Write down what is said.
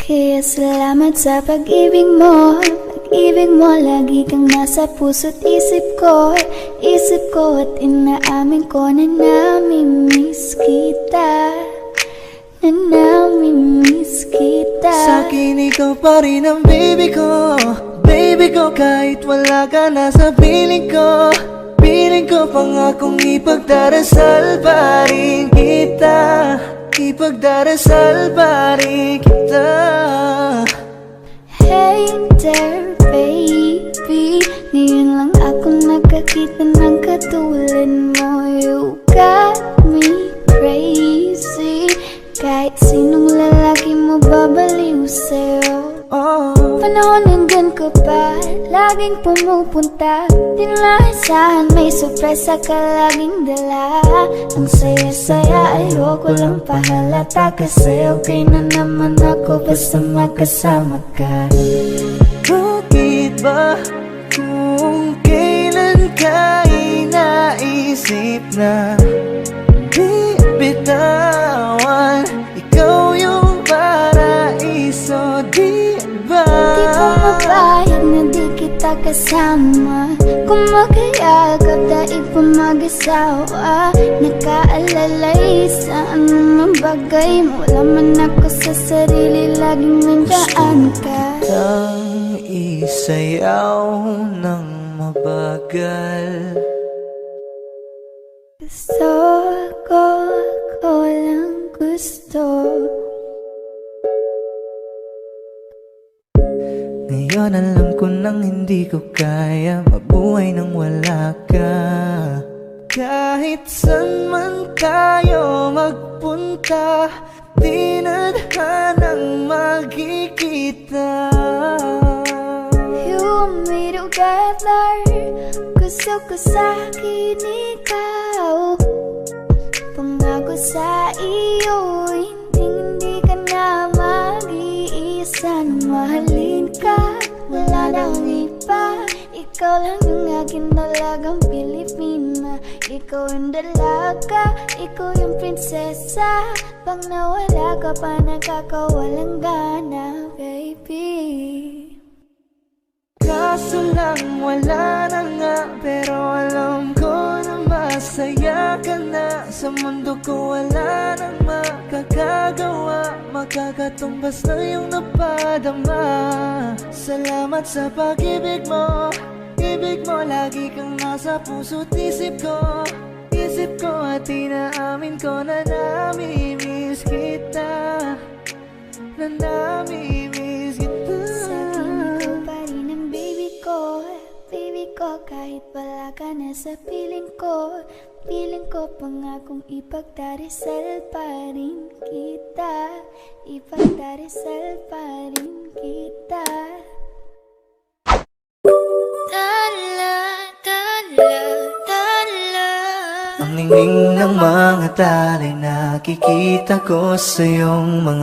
Kaya salamat sa pag-ibig mo. Pag-ibig mo, lagi kang nasa puso't isip ko. Isip ko at inaamin ko na namimiss kita. Na namimiss kita. Sa'kin ikaw pa rin ang baby ko. Baby ko kahit wala ka na sa piling ko. Piling ko pangakong ipagdarasal pa rin kita. Ipagdarasal pa rin kita. Hey there baby, ngayon lang ako nakakita ng katulad mo. You got me crazy. Kahit sinong lalaki mo babaliw sa'yo. Panahon hanggang ka pa, laging pumupunta. Di nalasahan, may sorpresa ka laging dala. Ang saya-saya, ayoko lang pahalata. Kasi okay na naman ako basta magkasama ka. Bakit ba kung kailan ka inaisip na di bitawan? Ikaw yung paraiso, di ba? Di ko mapayag na di kita kasama. Kung magkayagap daig pa mag-asawa. Nakaalalay sa anumang bagay. Wala man ako sa sarili, laging nandaan ka. Ang isayaw ng mabagal. Gusto ko, ako lang gusto. Ngayon alam ko nang hindi ko kaya mabuhay nang wala ka. Kahit saan man tayo magpunta, di na hanang magkikita. You want me together. Gusto ko sa'kin ikaw. Pangako sa iyo, hindi ka na mag-iisa. Mahalin ka, wala nang iba. Ikaw lang yung akin dalagang Pilipina. Ikaw yung dalaga, ikaw yung prinsesa. Pag nawala ka pa, nakakawalang gana, baby. Kaso lang wala na nga, pero alam ko na masaya ka na. Sa mundo ko wala nang makakagawa. Makakatumbas na yung napadama. Salamat sa pag-ibig mo. Ibig mo, lagi kang nasa puso't isip ko. Isip ko at inaamin ko na namimiss kita. Na namimiss kita. Baby ko, kahit wala ka na sa piling ko. Piling ko pangakong ipagdarasal pa rin kita. Ipagdarasal pa rin kita. Tala, tala, tala. Ang ningning ng mga tali, nakikita ko sa iyong mga